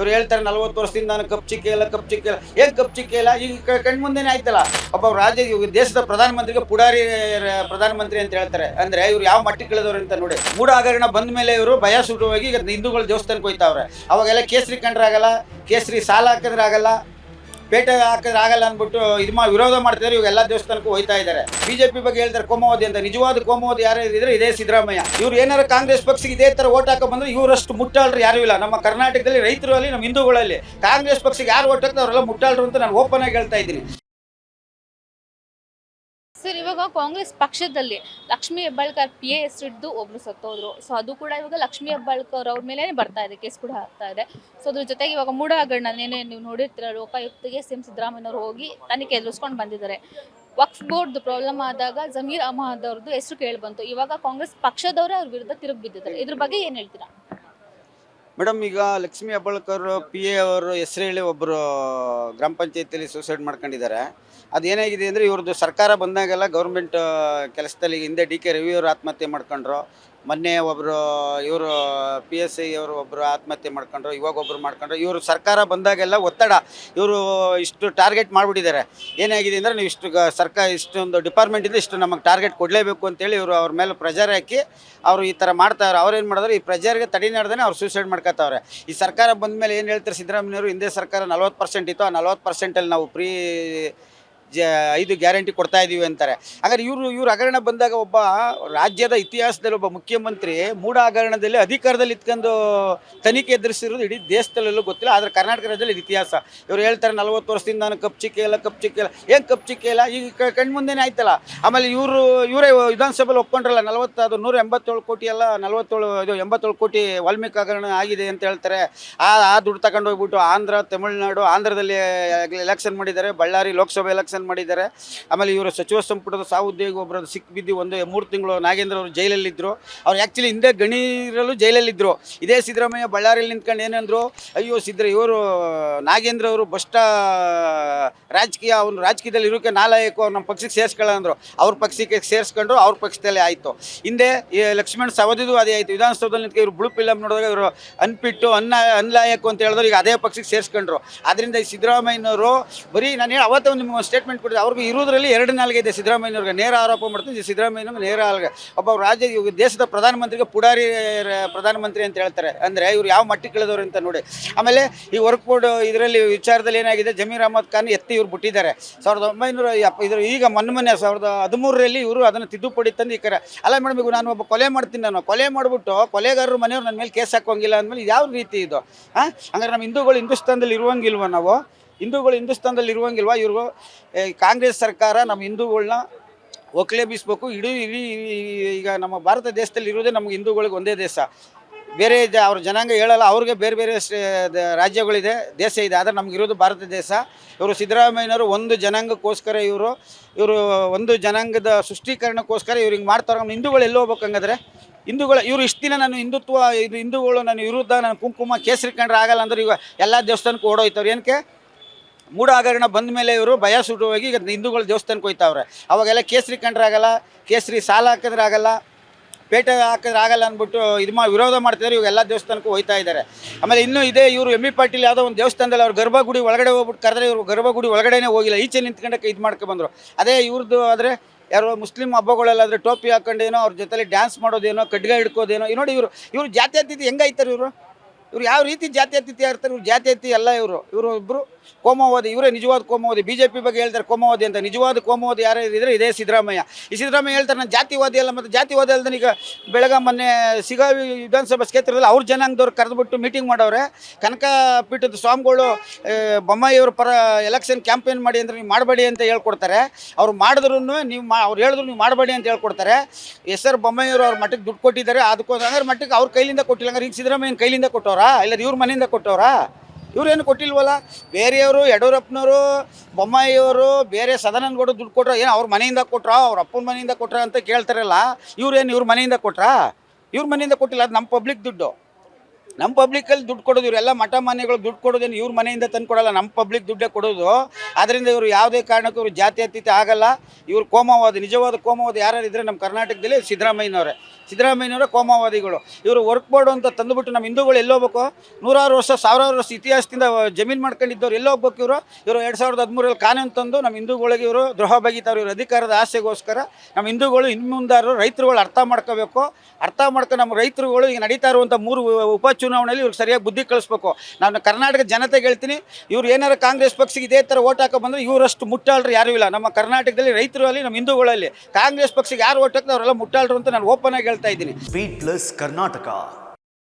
ಇವ್ರು ಹೇಳ್ತಾರೆ 40 ವರ್ಷದಿಂದ ನಾನು ಕಪ್ ಚಿಕ್ಕಿಲ್ಲ ಏನು ಕಪ್ ಚಿಕ್ಕಿಲ್ಲ ಈಗ ಕಣ್ಮುಂದೆನೇ ಆಯ್ತಲ್ಲ. ಒಬ್ಬ ದೇಶದ ಪ್ರಧಾನಮಂತ್ರಿಗೆ ಪುಡಾರಿ ಪ್ರಧಾನಮಂತ್ರಿ ಅಂತ ಹೇಳ್ತಾರೆ. ಅಂದ್ರೆ ಇವ್ರು ಯಾವ ಮಟ್ಟಿಗೆ ಇಳಿದವ್ರು ಅಂತ ನೋಡಿ. ಮೂಢ ಹಗರಣ ಬಂದ ಮೇಲೆ ಇವರು ಭಯ ಸುಟ್ಟು ಹೋಗಿ ಈಗ ಹಿಂದೂಗಳು ದೇವಸ್ಥಾನಕ್ಕೆ ಹೋಯ್ತಾವ್ರೆ. ಅವಾಗೆಲ್ಲ ಕೇಸರಿ ಕಂಡ್ರೆ ಆಗಲ್ಲ, ಕೇಸರಿ ಸಾಲ ಹಾಕಿದ್ರೆ ಆಗಲ್ಲ, ಪೇಟೆ ಹಾಕಿದ್ರೆ ಆಗಲ್ಲ ಅಂದ್ಬಿಟ್ಟು ವಿರೋಧ ಮಾಡ್ತಿದ್ದಾರೆ. ಇವಾಗ ಎಲ್ಲ ದೇವಸ್ಥಾನಕ್ಕೂ ಹೋಯ್ತಾ ಇದ್ದಾರೆ. ಬಿಜೆಪಿ ಬಗ್ಗೆ ಹೇಳ್ತಾರೆ ಕೋಮುವಾದಿ ಅಂತ. ನಿಜವಾದ ಕೋಮುವಾದಿ ಯಾರು ಇದ್ರೆ ಇದೇ ಸಿದ್ದರಾಮಯ್ಯ. ಇವ್ರು ಏನಾರು ಕಾಂಗ್ರೆಸ್ ಪಕ್ಷಕ್ಕೆ ಇದೇ ತರ ಓಟ್ ಹಾಕ ಬಂದ್ರೆ ಇವರಷ್ಟು ಮುಟ್ಟಾಳ್ರು ಯಾರು ಇಲ್ಲ ನಮ್ಮ ಕರ್ನಾಟಕದಲ್ಲಿ. ರೈತರು ಅಲ್ಲಿ, ನಮ್ಮ ಹಿಂದೂಗಳಲ್ಲಿ ಕಾಂಗ್ರೆಸ್ ಪಕ್ಷಕ್ಕೆ ಯಾರು ಓಟ್ ಹಾಕ್ತಾರೆ ಅವರೆಲ್ಲ ಮುಟ್ಟಾಳ್ರು ಅಂತ ನಾನು ಓಪನ್ ಆಗಿ ಹೇಳ್ತಾ ಇದ್ದೀನಿ. ಸರ್, ಇವಾಗ ಕಾಂಗ್ರೆಸ್ ಪಕ್ಷದಲ್ಲಿ ಲಕ್ಷ್ಮೀ ಹೆಬ್ಬಾಳ್ಕರ್ PA ಹೆಸರಿದ್ದು ಒಬ್ರು ಸತ್ತೋದ್ರು. ಸೊ ಅದು ಕೂಡ ಇವಾಗ ಲಕ್ಷ್ಮೀ ಹೆಬ್ಬಾಳ್ಕರ್ ಅವ್ರ ಮೇಲೆ ಬರ್ತಾ ಇದೆ, ಕೇಸ್ ಕೂಡ ಆಗ್ತಾ ಇದೆ. ಸೊ ಅದ್ರ ಜೊತೆಗೆ ಇವಾಗ ಮೂಢ ಹಗರಣ ನೀವು ನೋಡಿರ್ತೀರ, ಲೋಕಾಯುಕ್ತಿಗೆ CM ಸಿದ್ದರಾಮಯ್ಯನವರು ಹೋಗಿ ತನಿಖೆ ಎದುರಿಸ್ಕೊಂಡು ಬಂದಿದ್ದಾರೆ. ವಕ್ಫ್ ಬೋರ್ಡ್ ಪ್ರಾಬ್ಲಮ್ ಆದಾಗ ಜಮೀರ್ ಅಹಮದ್ ಅವ್ರದ್ದು ಹೆಸರು ಕೇಳಿ ಬಂತು. ಇವಾಗ ಕಾಂಗ್ರೆಸ್ ಪಕ್ಷದವರೇ ಅವ್ರ ವಿರುದ್ಧ ತಿರುಗಿ ಬಿದ್ದಿದ್ದಾರೆ. ಇದ್ರ ಬಗ್ಗೆ ಏನು ಹೇಳ್ತೀರಾ? ಮೇಡಮ್, ಈಗ ಲಕ್ಷ್ಮೀ ಹೆಬ್ಬಾಳ್ಕರ್ PA ಅವರು ಹೆಸರು ಹೇಳಿ ಒಬ್ಬರು ಗ್ರಾಮ ಪಂಚಾಯತಿಯಲ್ಲಿ ಸೂಸೈಡ್ ಮಾಡ್ಕೊಂಡಿದ್ದಾರೆ. ಅದೇನಾಗಿದೆ ಅಂದರೆ ಇವ್ರದ್ದು ಸರ್ಕಾರ ಬಂದಾಗೆಲ್ಲ ಗೌರ್ಮೆಂಟ್ ಕೆಲಸದಲ್ಲಿ ಹಿಂದೆ DK ರವಿ ಅವರು ಆತ್ಮಹತ್ಯೆ ಮಾಡ್ಕೊಂಡ್ರು. ಮೊನ್ನೆ ಒಬ್ಬರು ಇವರು PSI ಅವರು ಒಬ್ಬರು ಆತ್ಮಹತ್ಯೆ ಮಾಡ್ಕೊಂಡ್ರು. ಇವಾಗ ಒಬ್ಬರು ಮಾಡ್ಕೊಂಡ್ರು. ಇವರು ಸರ್ಕಾರ ಬಂದಾಗೆಲ್ಲ ಒತ್ತಡ, ಇವರು ಇಷ್ಟು ಟಾರ್ಗೆಟ್ ಮಾಡಿಬಿಟ್ಟಿದ್ದಾರೆ. ಏನಾಗಿದೆ ಅಂದರೆ ನೀವು ಇಷ್ಟೊಂದು ಡಿಪಾರ್ಟ್ಮೆಂಟಿಂದ ಇಷ್ಟು ನಮಗೆ ಟಾರ್ಗೆಟ್ ಕೊಡಲೇಬೇಕು ಅಂತೇಳಿ ಇವರು ಅವ್ರ ಮೇಲೆ ಪ್ರೆಜರ್ ಹಾಕಿ ಅವರು ಈ ಥರ ಮಾಡ್ತಾವ್ರೆ. ಅವ್ರೇನು ಮಾಡಿದ್ರೆ ಈ ಪ್ರೆಜರ್ಗೆ ತಡೆ ನಡೆದೇ ಅವ್ರು ಸೂಸೈಡ್ ಮಾಡ್ಕೊತಾವ್ರೆ. ಈ ಸರ್ಕಾರ ಬಂದ ಮೇಲೆ ಏನು ಹೇಳ್ತಾರೆ ಸಿದ್ದರಾಮಯ್ಯವರು, ಹಿಂದೆ ಸರ್ಕಾರ 40% ಇತ್ತು, ಆ 40%ಅಲ್ಲಿ ನಾವು 5 ಗ್ಯಾರಂಟಿ ಕೊಡ್ತಾ ಇದ್ದೀವಿ ಅಂತಾರೆ. ಹಾಗಾದ್ರೆ ಇವ್ರು ಹಗರಣ ಬಂದಾಗ ಒಬ್ಬ ರಾಜ್ಯದ ಇತಿಹಾಸದಲ್ಲಿ ಒಬ್ಬ ಮುಖ್ಯಮಂತ್ರಿ ಮೂಢ ಹಗರಣದಲ್ಲಿ ಅಧಿಕಾರದಲ್ಲಿ ಇಟ್ಕೊಂಡು ತನಿಖೆ ಎದುರಿಸಿರೋದು ಇಡೀ ದೇಶದಲ್ಲೆಲ್ಲೂ ಗೊತ್ತಿಲ್ಲ. ಆದರೆ ಕರ್ನಾಟಕ ರಾಜ್ಯದಲ್ಲಿ ಇದು ಇತಿಹಾಸ. ಇವ್ರು ಹೇಳ್ತಾರೆ 40 ವರ್ಷದಿಂದ ನಾನು ಕಪ್ ಚಿಕ್ಕಿಲ್ಲ ಏನು ಕಪ್ ಚಿಕ್ಕಿಲ್ಲ ಈಗ ಕಣ್ಮುಂದೆನೇ ಆಯ್ತಲ್ಲ. ಆಮೇಲೆ ಇವರೇ ವಿಧಾನಸಭೆಯಲ್ಲಿ ಒಪ್ಕೊಂಡ್ರಲ್ಲ 187 ಕೋಟಿ ಅಲ್ಲ 87 ಕೋಟಿ ವಾಲ್ಮೀಕಿ ಹಗರಣ ಆಗಿದೆ ಅಂತ ಹೇಳ್ತಾರೆ. ಆ ದುಡ್ಡು ತಗೊಂಡು ಹೋಗ್ಬಿಟ್ಟು ತಮಿಳುನಾಡು, ಆಂಧ್ರದಲ್ಲಿ ಎಲೆಕ್ಷನ್ ಮಾಡಿದ್ದಾರೆ, ಬಳ್ಳಾರಿ ಲೋಕಸಭೆ ಎಲೆಕ್ಷನ್ ಮಾಡಿದ್ದಾರೆ. ಆಮೇಲೆ ಇವರು ಸಚಿವ ಸಂಪುಟದ ಸಾಹುದ್ಯೋಗಿ ಒಬ್ಬರು ಸಿಕ್ಬಿದ್ದು 3 ತಿಂಗಳು ನಾಗೇಂದ್ರ ಅವರು ಜೈಲಲ್ಲಿದ್ದರು. ಅವ್ರು ಆ್ಯಕ್ಚುಲಿ ಹಿಂದೆ ಗಣಿರಲ್ಲೂ ಜೈಲಲ್ಲಿದ್ದರು. ಇದೇ ಸಿದ್ದರಾಮಯ್ಯ ಬಳ್ಳಾರಿಯಲ್ಲಿ ನಿಂತ್ಕೊಂಡು ಏನಂದ್ರು, ಅಯ್ಯೋ ಇವರು ನಾಗೇಂದ್ರ ಅವರು ಭ್ರಷ್ಟ ರಾಜಕೀಯದಲ್ಲಿ ಇರೋಕೆ ನಾಲಾಯಕು, ಅವ್ರು ನಮ್ಮ ಪಕ್ಷಕ್ಕೆ ಸೇರಿಸ್ಕೊಳ್ಳಂದ್ರು. ಅವ್ರ ಪಕ್ಷಕ್ಕೆ ಸೇರಿಸ್ಕೊಂಡ್ರು, ಅವ್ರ ಪಕ್ಷದಲ್ಲೇ ಆಯಿತು. ಹಿಂದೆ ಈ ಲಕ್ಷ್ಮಣ್ ಸವದಿದು ಅದೇ ಆಯಿತು. ವಿಧಾನಸೌಧದಲ್ಲಿ ನಿಂತ್ಕೊಂಡು ಇವರು ಬ್ಲೂ ಫಿಲಮ್ ನೋಡಿದಾಗ ಇವರು ಅನ್ಲಾಯಕು ಅಂತ ಹೇಳಿದ್ರು. ಈಗ ಅದೇ ಪಕ್ಷಕ್ಕೆ ಸೇರಿಸ್ಕೊಂಡ್ರು. ಆದ್ದರಿಂದ ಈ ಸಿದ್ದರಾಮಯ್ಯನವರು ಬರೀ ನಾನು ಅವತ್ತೇ ಒಂದು ನಿಮ್ಗೆ ಸ್ಟೇಟ್ಮೆಂಟ್ ಕೊಟ್ಟಿದ್ದೆ, ಅವ್ರಿಗೆ ಇರೋದ್ರಲ್ಲಿ 2 ನಾಲ್ಗೆ ಇದೆ. ಸಿದ್ದರಾಮಯ್ಯವ್ರಿಗೆ ನೇರ ಆರೋಪ ಮಾಡ್ತೀನಿ, ಸಿದ್ದರಾಮಯ್ಯನವ್ರಿಗೆ ನೇರ ಆಲ್ಗೆ. ಒಬ್ಬ ದೇಶದ ಪ್ರಧಾನಮಂತ್ರಿಗೆ ಪುಡಾರಿ ಪ್ರಧಾನಮಂತ್ರಿ ಅಂತ ಹೇಳ್ತಾರೆ. ಅಂದರೆ ಇವ್ರು ಯಾವ ಮಟ್ಟಿಗೆ ಇಳಿದವ್ರು ಅಂತ ನೋಡಿ. ಆಮೇಲೆ ಈ ವರ್ಕ್ ಬೋರ್ಡ್ ಇದರಲ್ಲಿ ವಿಚಾರದಲ್ಲಿ ಏನಾಗಿದೆ, ಜಮೀರ್ ಅಹಮದ್ ಖಾನ್ ಎತ್ತಿ ಇವ್ರು ಬಿಟ್ಟಿದ್ದಾರೆ. 1900 ಈಗ ಮೊನ್ನೆ 2013ರಲ್ಲಿ ಇವರು ಅದನ್ನು ತಿದ್ದುಪಡಿ ತಂದು ಈ ಕರೆ ಅಲ್ಲ ಮೇಡಮ್. ಈಗ ನಾನು ಒಬ್ಬ ಕೊಲೆ ಮಾಡ್ತೀನಿ, ನಾನು ಕೊಲೆ ಮಾಡಿಬಿಟ್ಟು ಕೊಲೆಗಾರರು ಮನೆಯವ್ರು ನನ್ನ ಮೇಲೆ ಕೇಸ್ ಹಾಕೋಂಗಿಲ್ಲ ಅಂದಮೇಲೆ ಯಾವ ರೀತಿ ಇದು? ಹಂಗಾರೆ ನಮ್ಮ ಹಿಂದೂಗಳು ಹಿಂದೂಸ್ತಾನದಲ್ಲಿ ಇರುವಂಗಿಲ್ವ? ನಾವು ಹಿಂದೂಗಳು ಹಿಂದೂಸ್ತಾನದಲ್ಲಿ ಇರುವಂಗಿಲ್ವಾ? ಇವ್ರಿಗೂ ಕಾಂಗ್ರೆಸ್ ಸರ್ಕಾರ ನಮ್ಮ ಹಿಂದೂಗಳನ್ನ ಒಕ್ಕಲೆಬ್ಬಿಸ್ಬೇಕು. ಇಡೀ ಈಗ ನಮ್ಮ ಭಾರತ ದೇಶದಲ್ಲಿ ಇರೋದೇ ನಮ್ಗೆ ಹಿಂದೂಗಳಿಗೆ ಒಂದೇ ದೇಶ. ಬೇರೆ ಅವ್ರ ಜನಾಂಗ ಹೇಳಲ್ಲ, ಅವ್ರಿಗೆ ಬೇರೆ ಬೇರೆ ರಾಜ್ಯಗಳಿದೆ, ದೇಶ ಇದೆ. ಆದರೆ ನಮಗಿರೋದು ಭಾರತ ದೇಶ. ಇವರು ಸಿದ್ದರಾಮಯ್ಯನವರು ಒಂದು ಜನಾಂಗಕ್ಕೋಸ್ಕರ ಇವರು ಒಂದು ಜನಾಂಗದ ಸೃಷ್ಟೀಕರಣಕ್ಕೋಸ್ಕರ ಇವ್ರು ಹಿಂಗೆ ಮಾಡ್ತಾರೆ. ನಮ್ಮ ಹಿಂದೂಗಳು ಎಲ್ಲಿ ಹೋಗ್ಬೇಕು? ಹಂಗಾದ್ರೆ ಇವರು ಇಷ್ಟು ದಿನ ನಾನು ಹಿಂದೂಗಳು ನಾನು ವಿರುದ್ಧ ನಾನು ಕುಂಕುಮ ಕೇಸರಿ ಕಂಡ್ರೆ ಆಗಲ್ಲ ಅಂದ್ರೆ ಈಗ ಎಲ್ಲ ದೇವಸ್ಥಾನಕ್ಕೂ ಓಡೋಯ್ತವ್ರು. ಏನಕ್ಕೆ? ಮೂಢ ಹಗರಣ ಬಂದ ಮೇಲೆ ಇವರು ಭಯ ಸುಟ್ಟು ಹೋಗಿ ಈಗ ಹಿಂದೂಗಳು ದೇವಸ್ಥಾನಕ್ಕೆ ಹೋಯ್ತಾವ್ರೆ. ಅವಾಗೆಲ್ಲ ಕೇಸರಿ ಕಂಡ್ರೆ ಆಗಲ್ಲ, ಕೇಸರಿ ಸಾಲ ಹಾಕಿದ್ರೆ ಆಗಲ್ಲ, ಪೇಟೆ ಹಾಕಿದ್ರೆ ಆಗಲ್ಲ ಅಂದ್ಬಿಟ್ಟು ವಿರೋಧ ಮಾಡ್ತಿದ್ದಾರೆ. ಇವಾಗ ಎಲ್ಲ ದೇವಸ್ಥಾನಕ್ಕೂ ಹೋಯ್ತಾ ಇದ್ದಾರೆ. ಆಮೇಲೆ ಇನ್ನೂ ಇದೆ, ಇವರು MB ಪಾಟೀಲ್ ಯಾವುದೋ ಒಂದು ದೇವಸ್ಥಾನದಲ್ಲಿ ಅವ್ರು ಗರ್ಭಗುಡಿ ಒಳಗಡೆ ಹೋಗ್ಬಿಟ್ಟು ಕರೆದ್ರೆ ಇವರು ಗರ್ಭಗುಡಿ ಒಳಗಡೆನೇ ಹೋಗಿಲ್ಲ, ಈಚೆ ನಿಂತ್ಕೊಂಡಕ್ಕೆ ಇದು ಮಾಡ್ಕೊಬಂದರು. ಅದೇ ಇವ್ರದ್ದು ಆದರೆ ಯಾರೋ ಮುಸ್ಲಿಂ ಹಬ್ಬಗಳೆಲ್ಲಾದರೆ ಟೋಪಿ ಹಾಕೊಂಡೇನೋ, ಅವ್ರ ಜೊತೆಲಿ ಡ್ಯಾನ್ಸ್ ಮಾಡೋದೇನೋ, ಕಡ್ಗ ಹಿಡ್ಕೋದೇನೋ. ನೋಡಿ ಇವರು ಜಾತ್ಯತೀತ ಹೆಂಗಾಯ್ತಾರೆ? ಇವರು ಯಾವ ರೀತಿ ಜಾತ್ಯತೀತ ಇರ್ತಾರೆ? ಇವ್ರು ಜಾತ್ಯತೀತ ಎಲ್ಲ. ಇವರು ಒಬ್ಬರು ಕೋಮುವಾದಿ, ಇವರೇ ನಿಜವಾದ ಕೋಮುವಾದಿ. BJP ಬಗ್ಗೆ ಹೇಳ್ತಾರೆ ಕೋಮುವಾದಿ ಅಂತ. ನಿಜವಾದ ಕೋಮುವಾದಿ ಯಾರು ಇದ್ರೆ ಇದೇ ಸಿದ್ದರಾಮಯ್ಯ. ಈ ಸಿದ್ದರಾಮಯ್ಯ ಹೇಳ್ತಾರೆ ನಾನು ಜಾತಿವಾದಿ ಅಲ್ಲ. ಮತ್ತು ಜಾತಿವಾದಿ ಅಲ್ದನ ಈಗ ಮೊನ್ನೆ ಸಿಗಾವಿ ವಿಧಾನಸಭಾ ಕ್ಷೇತ್ರದಲ್ಲಿ ಅವ್ರ ಜನಾಂಗದವ್ರು ಕರೆದುಬಿಟ್ಟು ಮೀಟಿಂಗ್ ಮಾಡವ್ರೆ. ಕನಕ ಪೀಠದ ಸ್ವಾಮಿಗಳು ಬೊಮ್ಮಾಯಿಯವ್ರ ಪರ ಎಲೆಕ್ಷನ್ ಕ್ಯಾಂಪೇನ್ ಮಾಡಿ ಅಂದರೆ ನೀವು ಮಾಡಬೇಡಿ ಅಂತ ಹೇಳ್ಕೊಡ್ತಾರೆ. ಅವ್ರು ಮಾಡಿದ್ರು ಅವ್ರು ಹೇಳಿದ್ರು ನೀವು ಮಾಡಬೇಡಿ ಅಂತ ಹೇಳ್ಕೊಡ್ತಾರೆ. SR ಬೊಮ್ಮಾಯಿಯವರು ಅವ್ರ ಮಟ್ಟಕ್ಕೆ ದುಡ್ಡು ಕೊಟ್ಟಿದ್ದಾರೆ. ಅದಕ್ಕೋಸ್ಕರ ಹಂಗಾರೆ ಮಟ್ಟಕ್ಕೆ ಅವ್ರ ಕೈಲಿಂದ ಕೊಟ್ಟಿಲ್ಲ. ಹಂಗಾರೆ ಈಗ ಸಿದ್ದರಾಮಯ್ಯನ ಕೈಲಿಂದ ಕೊಟ್ಟವ್ರಾ? ಇಲ್ಲ ಇವ್ರ ಮನೆಯಿಂದ ಕೊಟ್ಟವ್ರಾ? ಇವ್ರೇನು ಕೊಟ್ಟಿಲ್ವಲ್ಲ. ಬೇರೆಯವರು ಯಡಿಯೂರಪ್ಪನವರು, ಬೊಮ್ಮಾಯಿಯವರು, ಬೇರೆ ಸದಾನಂದ ದುಡ್ಡು ಕೊಟ್ರ ಏನು ಅವ್ರ ಮನೆಯಿಂದ ಕೊಟ್ರ, ಅವ್ರ ಅಪ್ಪನ ಮನೆಯಿಂದ ಕೊಟ್ರ ಅಂತ ಕೇಳ್ತಾರಲ್ಲ. ಇವ್ರ ಮನೆಯಿಂದ ಕೊಟ್ರಾ? ಇವ್ರ ಮನೆಯಿಂದ ಕೊಟ್ಟಿಲ್ಲ. ಅದು ನಮ್ಮ ಪಬ್ಲಿಕ್ ದುಡ್ಡು. ನಮ್ಮ ಪಬ್ಲಿಕ್ಕಲ್ಲಿ ದುಡ್ಡು ಕೊಡೋದು. ಇವರೆಲ್ಲ ಮಠ ಮಾನ್ಯಗಳು ದುಡ್ಡು ಕೊಡೋದೇನು ಇವ್ರ ಮನೆಯಿಂದ ತಂದು ಕೊಡೋಲ್ಲ, ನಮ್ಮ ಪಬ್ಲಿಕ್ ದುಡ್ಡೇ ಕೊಡೋದು. ಆದ್ದರಿಂದ ಇವರು ಯಾವುದೇ ಕಾರಣಕ್ಕೂ ಇವರು ಜಾತ್ಯತೀತ ಆಗಲ್ಲ. ಇವರು ಕೋಮುವಾದಿ, ನಿಜವಾದ ಕೋಮುವಾದಿ ಯಾರು ಇದ್ದರೆ ನಮ್ಮ ಕರ್ನಾಟಕದಲ್ಲಿ ಸಿದ್ದರಾಮಯ್ಯನವರೇ. ಸಿದ್ದರಾಮಯ್ಯನವರ ಕೋಮವಾದಿಗಳು. ಇವರು ವರ್ಕ್ ಬೋರ್ಡ್ ಅಂತ ತಂದುಬಿಟ್ಟು ನಮ್ಮ ಹಿಂದೂಗಳು ಎಲ್ಲೋಗ್ಬೇಕು? ನೂರಾರು ವರ್ಷ ಸಾವಿರಾರು ವರ್ಷ ಇತಿಹಾಸದಿಂದ ಜಮೀನು ಮಾಡ್ಕೊಂಡಿದ್ದವ್ರು ಎಲ್ಲೋಗ್ಬೇಕು? ಇವರು 2013 ಕಾನೂನು ತಂದು ನಮ್ಮ ಹಿಂದೂಗಳಿಗೆ ಇವರು ದ್ರೋಹ ಬಗೀತಾವ್ರು. ಇವರು ಅಧಿಕಾರದ ಆಸೆಗೋಸ್ಕರ ನಮ್ಮ ಹಿಂದೂಗಳು ಇನ್ನು ಮುಂದಾರು ರೈತರುಗಳು ಅರ್ಥ ಮಾಡ್ಕೋಬೇಕು. ಅರ್ಥ ಮಾಡ್ಕೊಂಡು ನಮ್ಮ ರೈತರುಗಳು ಈಗ ನಡೀತಾ ಇರುವಂಥ 3 ಉಪಚುನಾವಣೆಯಲ್ಲಿ ಇವ್ರಿಗೆ ಸರಿಯಾಗಿ ಬುದ್ಧಿ ಕಳಿಸ್ಬೇಕು. ನಾನು ಕರ್ನಾಟಕದ ಜನತೆಗೆ ಹೇಳ್ತೀನಿ, ಇವ್ರು ಏನಾರು ಕಾಂಗ್ರೆಸ್ ಪಕ್ಷಕ್ಕೆ ಇದೇ ಥರ ಓಟ್ ಹಾಕೋ ಬಂದರೆ ಇವರಷ್ಟು ಮುಟ್ಟಾಳ್ರು ಯಾರೂ ಇಲ್ಲ. ನಮ್ಮ ಕರ್ನಾಟಕದಲ್ಲಿ ರೈತರಲ್ಲಿ, ನಮ್ಮ ಹಿಂದೂಗಳಲ್ಲಿ ಕಾಂಗ್ರೆಸ್ ಪಕ್ಷಕ್ಕೆ ಯಾರು ಓಟ್ ಹಾಕ್ತಾರೆ ಅವರೆಲ್ಲ ಮುಟ್ಟಾಳ್ರು ಅಂತ ನಾನು ಓಪನ್ ಆಗಿ ಹೇಳ್ತಾ ಇದ್ದೀನಿ. Beat plus Karnataka.